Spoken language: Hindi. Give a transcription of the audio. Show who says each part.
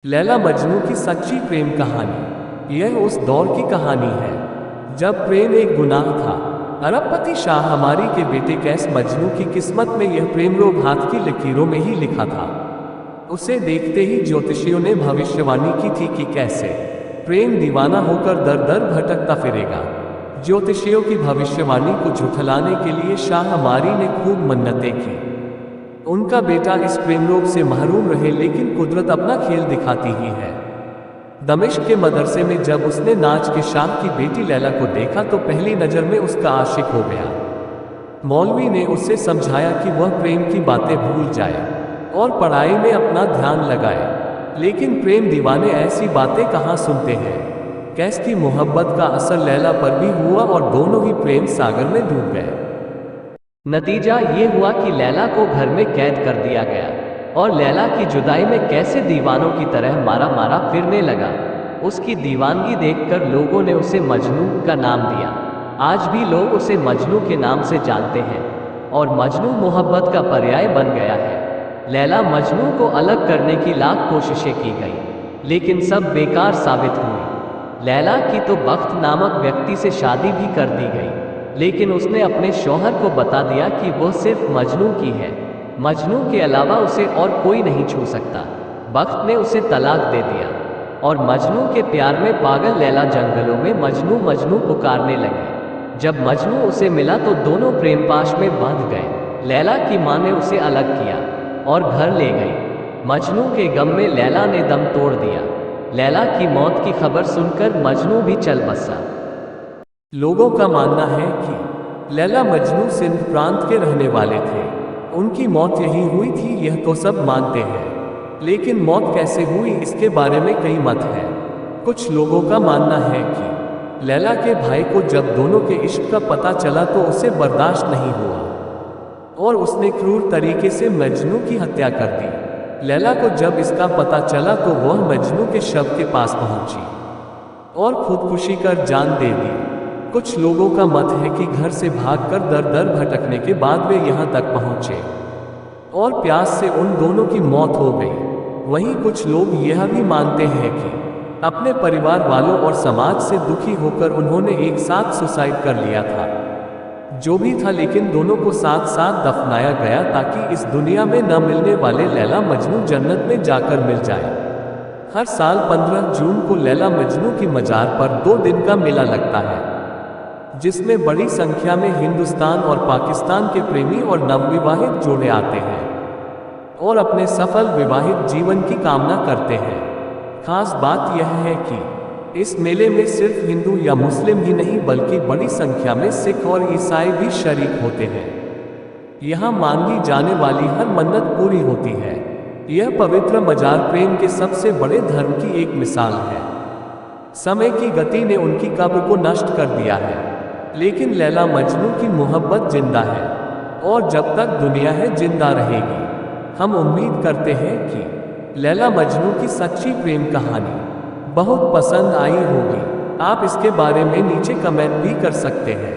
Speaker 1: लैला मजनू की सच्ची प्रेम कहानी। यह उस दौर की कहानी है जब प्रेम एक गुनाह था। अरबपति शाह हमारी के बेटे कैस मजनू की किस्मत में यह प्रेम रोग हाथ की लकीरों में ही लिखा था। उसे देखते ही ज्योतिषियों ने भविष्यवाणी की थी कि कैसे प्रेम दीवाना होकर दर दर भटकता फिरेगा। ज्योतिषियों की भविष्यवाणी को झुठलाने के लिए शाह हमारी ने खूब मन्नतें की। उनका बेटा इस प्रेम रोग से महरूम रहे, लेकिन कुदरत अपना खेल दिखाती ही है। दमिश्क के मदरसे में जब उसने नाच के शाह की बेटी लैला को देखा तो पहली नज़र में उसका आशिक हो गया। मौलवी ने उसे समझाया कि वह प्रेम की बातें भूल जाए और पढ़ाई में अपना ध्यान लगाए, लेकिन प्रेम दीवाने ऐसी बातें कहाँ सुनते हैं। कैस की मोहब्बत का असर लैला पर भी हुआ और दोनों ही प्रेम सागर में डूब गए।
Speaker 2: नतीजा ये हुआ कि लैला को घर में कैद कर दिया गया और लैला की जुदाई में कैसे दीवानों की तरह मारा मारा फिरने लगा। उसकी दीवानगी देखकर लोगों ने उसे मजनू का नाम दिया। आज भी लोग उसे मजनू के नाम से जानते हैं और मजनू मोहब्बत का पर्याय बन गया है। लैला मजनू को अलग करने की लाख कोशिशें की गई, लेकिन सब बेकार साबित हुई। लैला की तो बख्त नामक व्यक्ति से शादी भी कर दी गई, लेकिन उसने अपने शौहर को बता दिया कि वह सिर्फ मजनू की है। मजनू के अलावा उसे और कोई नहीं छू सकता। बख्त ने उसे तलाक दे दिया और मजनू के प्यार में पागल लैला जंगलों में मजनू मजनू पुकारने लगी। जब मजनू उसे मिला तो दोनों प्रेम पाश में बंध गए। लैला की माँ ने उसे अलग किया और घर ले गई। मजनू के गम में लैला ने दम तोड़ दिया। लैला की मौत की खबर सुनकर मजनू भी चल बसा।
Speaker 1: लोगों का मानना है कि लैला मजनू सिंध प्रांत के रहने वाले थे। उनकी मौत यही हुई थी, यह तो सब मानते हैं, लेकिन मौत कैसे हुई इसके बारे में कई मत हैं। कुछ लोगों का मानना है कि लैला के भाई को जब दोनों के इश्क का पता चला तो उसे बर्दाश्त नहीं हुआ और उसने क्रूर तरीके से मजनू की हत्या कर दी। लैला को जब इसका पता चला तो वह मजनू के शव के पास पहुंची और खुदकुशी कर जान दे दी। कुछ लोगों का मत है कि घर से भागकर दर दर भटकने के बाद वे यहाँ तक पहुँचे और प्यास से उन दोनों की मौत हो गई। वहीं कुछ लोग यह भी मानते हैं कि अपने परिवार वालों और समाज से दुखी होकर उन्होंने एक साथ सुसाइड कर लिया था। जो भी था, लेकिन दोनों को साथ साथ दफनाया गया ताकि इस दुनिया में न मिलने वाले लैला मजनू जन्नत में जाकर मिल जाए। हर साल 15 जून को लैला मजनू की मजार पर 2 दिन का मेला लगता है, जिसमें बड़ी संख्या में हिंदुस्तान और पाकिस्तान के प्रेमी और नवविवाहित जोड़े आते हैं और अपने सफल विवाहित जीवन की कामना करते हैं। खास बात यह है कि इस मेले में सिर्फ हिंदू या मुस्लिम ही नहीं बल्कि बड़ी संख्या में सिख और ईसाई भी शरीक होते हैं। यहाँ मांगी जाने वाली हर मन्नत पूरी होती है। यह पवित्र मजार प्रेम के सबसे बड़े धर्म की एक मिसाल है। समय की गति ने उनकी कब्र को नष्ट कर दिया है, लेकिन लैला मजनू की मोहब्बत जिंदा है और जब तक दुनिया है जिंदा रहेगी। हम उम्मीद करते हैं कि लैला मजनू की सच्ची प्रेम कहानी बहुत पसंद आई होगी। आप इसके बारे में नीचे कमेंट भी कर सकते हैं।